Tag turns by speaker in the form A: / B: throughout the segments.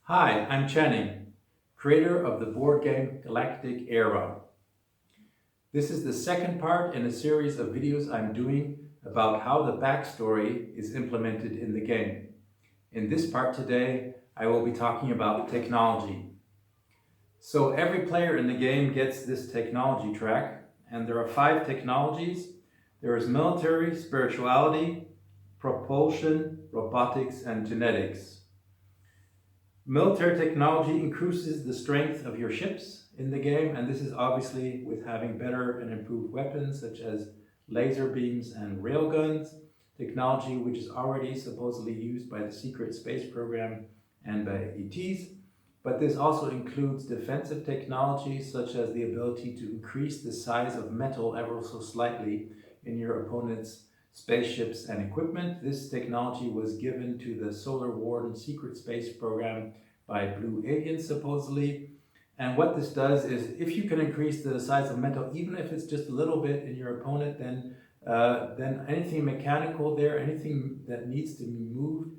A: Hi, I'm Channing, creator of the board game Galactic Era. This is the second part in a series of videos I'm doing about how the backstory is implemented in the game. In this part today, I will be talking about technology. So every player in the game gets this technology track, and there are 5 technologies. There is military, spirituality, propulsion, robotics, and genetics. Military technology increases the strength of your ships in the game, and this is obviously with having better and improved weapons such as laser beams and railguns, technology which is already supposedly used by the secret space program and by ETs. But this also includes defensive technology such as the ability to increase the size of metal ever so slightly in your opponent's spaceships and equipment. This technology was given to the Solar Warden secret space program by Blue Aliens, supposedly. And what this does is, if you can increase the size of metal, even if it's just a little bit in your opponent, then anything mechanical there, anything that needs to be moved,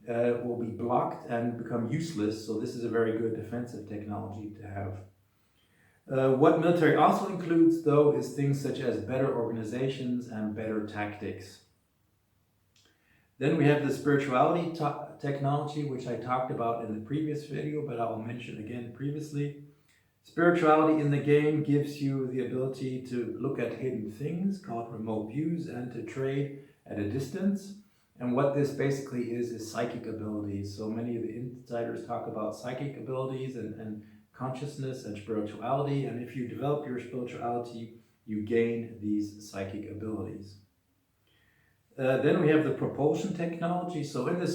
A: will be blocked and become useless. So this is a very good defensive technology to have. What military also includes, though, is things such as better organizations and better tactics. Then we have the spirituality technology, which I talked about in the previous video, but I will mention again previously. Spirituality in the game gives you the ability to look at hidden things called remote views and to trade at a distance. And what this basically is psychic abilities. So many of the insiders talk about psychic abilities and consciousness and spirituality. And if you develop your spirituality, you gain these psychic abilities. Then we have the propulsion technology. So in the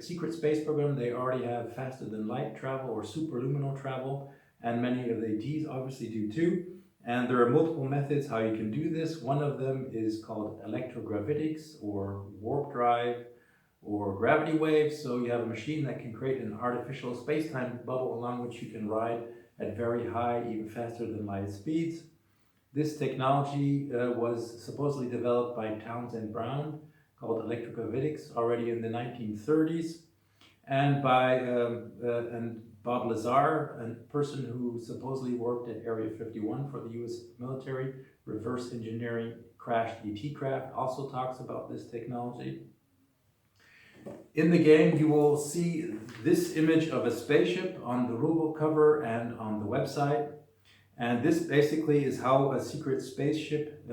A: secret space program, they already have faster than light travel or superluminal travel, and many of the ETs obviously do too. And there are multiple methods how you can do this. One of them is called electrogravitics or warp drive or gravity waves. So you have a machine that can create an artificial space-time bubble along which you can ride at very high, even faster than light speeds. This technology was supposedly developed by Townsend Brown, called electrogravitics, already in the 1930s, and by Bob Lazar, a person who supposedly worked at Area 51 for the US military, reverse engineering crashed ET craft, also talks about this technology. In the game, you will see this image of a spaceship on the rulebook cover and on the website. And this basically is how a secret spaceship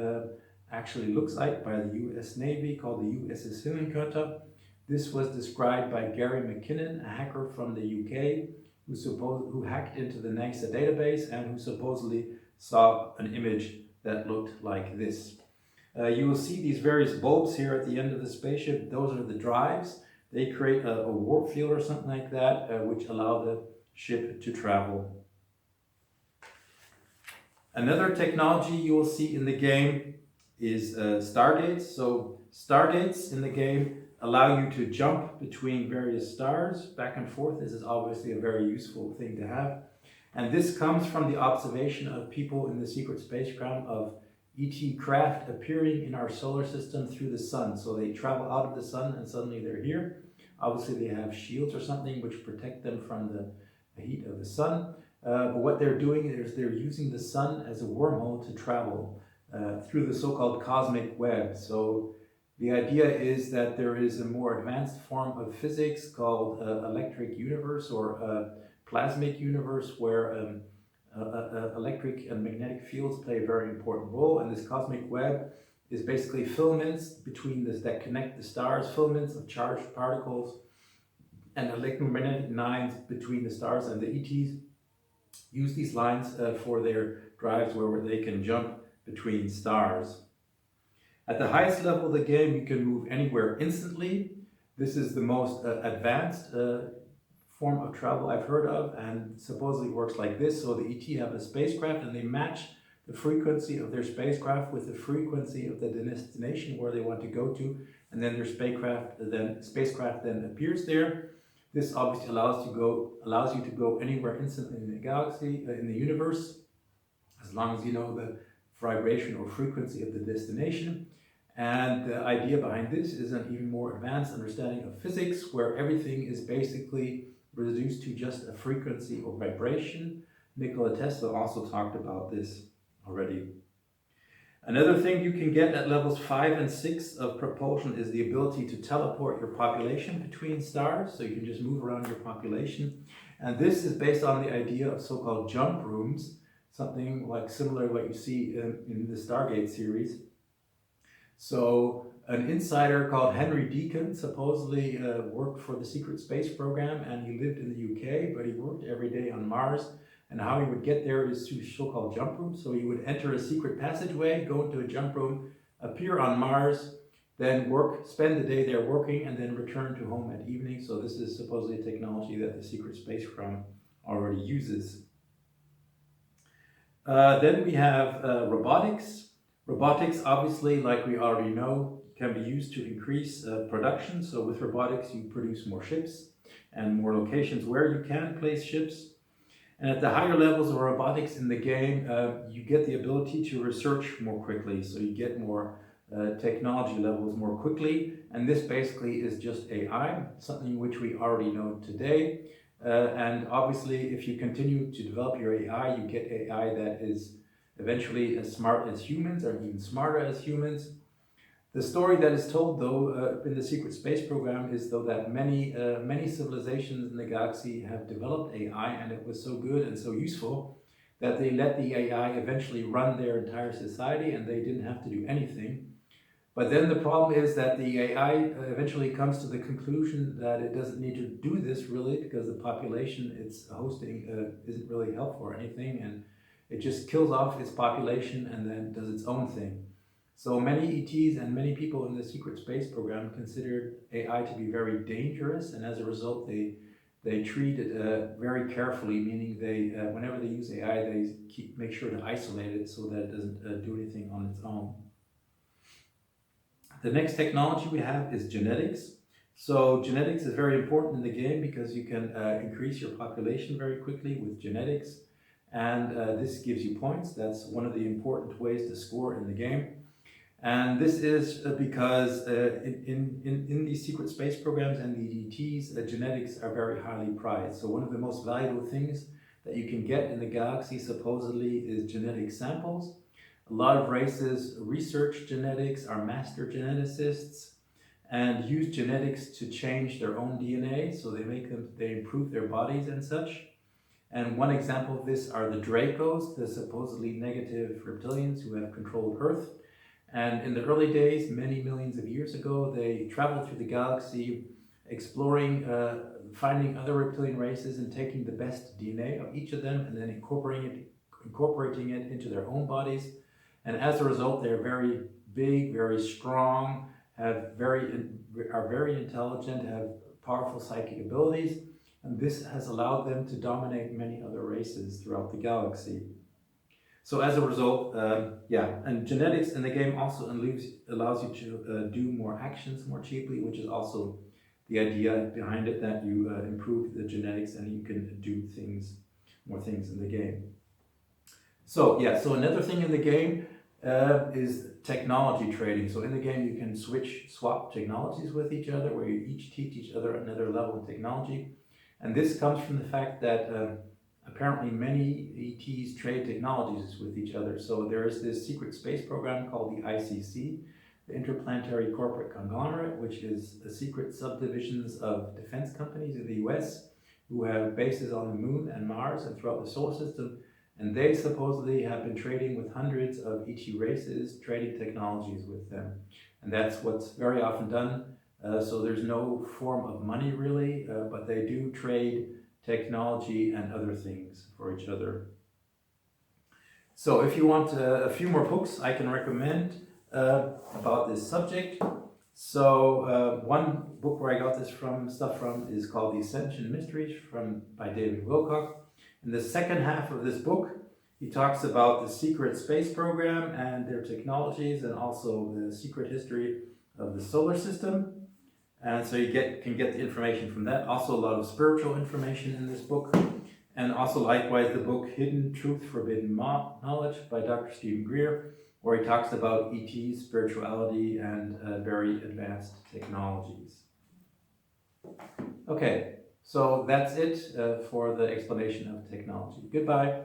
A: actually looks like by the US Navy, called the USS Hillenkoetter. This was described by Gary McKinnon, a hacker from the UK, who hacked into the NASA database and who supposedly saw an image that looked like this. You will see these various bulbs here at the end of the spaceship. Those are the drives. They create a warp field or something like that, which allow the ship to travel. Another technology you will see in the game is stargates. So stargates in the game allow you to jump between various stars back and forth. This is obviously a very useful thing to have. And this comes from the observation of people in the secret spacecraft of ET craft appearing in our solar system through the sun. So they travel out of the sun and suddenly they're here. Obviously they have shields or something which protect them from the heat of the sun. But what they're doing is they're using the sun as a wormhole to travel through the so-called cosmic web. So the idea is that there is a more advanced form of physics called electric universe or plasmic universe, where electric and magnetic fields play a very important role. And this cosmic web is basically filaments between this that connect the stars, filaments of charged particles and electromagnetic lines between the stars, and the ETs use these lines for their drives where they can jump between stars. At the highest level of the game, you can move anywhere instantly. This is the most advanced form of travel I've heard of, and supposedly works like this. So the ET have a spacecraft and they match the frequency of their spacecraft with the frequency of the destination where they want to go to, and then their spacecraft then appears there. This obviously allows you to go anywhere instantly in the galaxy, in the universe, as long as you know the vibration or frequency of the destination. And the idea behind this is an even more advanced understanding of physics, where everything is basically reduced to just a frequency or vibration. Nikola Tesla also talked about this already. Another thing you can get at levels 5 and 6 of propulsion is the ability to teleport your population between stars, so you can just move around your population. And this is based on the idea of so-called jump rooms, something like similar to what you see in the Stargate series. So an insider called Henry Deacon supposedly worked for the secret space program, and he lived in the UK, but he worked every day on Mars. And how he would get there is through so-called jump rooms. So he would enter a secret passageway, go into a jump room, appear on Mars, then work, spend the day there working, and then return to home at evening. So this is supposedly a technology that the secret space program already uses. Then we have robotics. Robotics, obviously, like we already know, can be used to increase production. So with robotics, you produce more ships and more locations where you can place ships. And at the higher levels of robotics in the game, you get the ability to research more quickly. So you get more technology levels more quickly. And this basically is just AI, something which we already know today. And obviously, if you continue to develop your AI, you get AI that is eventually as smart as humans or even smarter as humans. The story that is told, though, in the secret space program is, though, that many civilizations in the galaxy have developed AI, and it was so good and so useful that they let the AI eventually run their entire society, and they didn't have to do anything. But then the problem is that the AI eventually comes to the conclusion that it doesn't need to do this really, because the population it's hosting isn't really helpful or anything, and it just kills off its population and then does its own thing. So many ETs and many people in the secret space program considered AI to be very dangerous, and as a result, they treat it very carefully. Meaning, they whenever they use AI, they make sure to isolate it so that it doesn't do anything on its own. The next technology we have is genetics. So genetics is very important in the game because you can increase your population very quickly with genetics, and this gives you points. That's one of the important ways to score in the game. And this is because in these secret space programs and the ETs, genetics are very highly prized. So one of the most valuable things that you can get in the galaxy supposedly is genetic samples. A lot of races research genetics, are master geneticists, and use genetics to change their own DNA. So they improve their bodies and such. And one example of this are the Dracos, the supposedly negative reptilians who have controlled Earth. And in the early days, many millions of years ago, they traveled through the galaxy, exploring, finding other reptilian races and taking the best DNA of each of them and then incorporating it into their own bodies. And as a result, they're very big, very strong, are very intelligent, have powerful psychic abilities. And this has allowed them to dominate many other races throughout the galaxy. So as a result, and genetics in the game also allows you to do more actions more cheaply, which is also the idea behind it, that you improve the genetics and you can do more things in the game. So so another thing in the game is technology trading. So in the game you can swap technologies with each other, where you each teach each other another level of technology. And this comes from the fact that apparently many ETs trade technologies with each other. So there is this secret space program called the ICC, the Interplanetary Corporate Conglomerate, which is a secret subdivisions of defense companies in the US who have bases on the moon and Mars and throughout the solar system. And they supposedly have been trading with hundreds of ET races, trading technologies with them. And that's what's very often done. So there's no form of money really, but they do trade technology and other things for each other. So if you want a few more books I can recommend about this subject. So one book where I got this stuff from is called The Ascension Mysteries by David Wilcock. In the second half of this book, he talks about the secret space program and their technologies, and also the secret history of the solar system. And so you can get the information from that. Also a lot of spiritual information in this book. And also likewise the book Hidden Truth, Forbidden Knowledge by Dr. Stephen Greer, where he talks about ET, spirituality, and very advanced technologies. Okay, So that's it for the explanation of technology. Goodbye.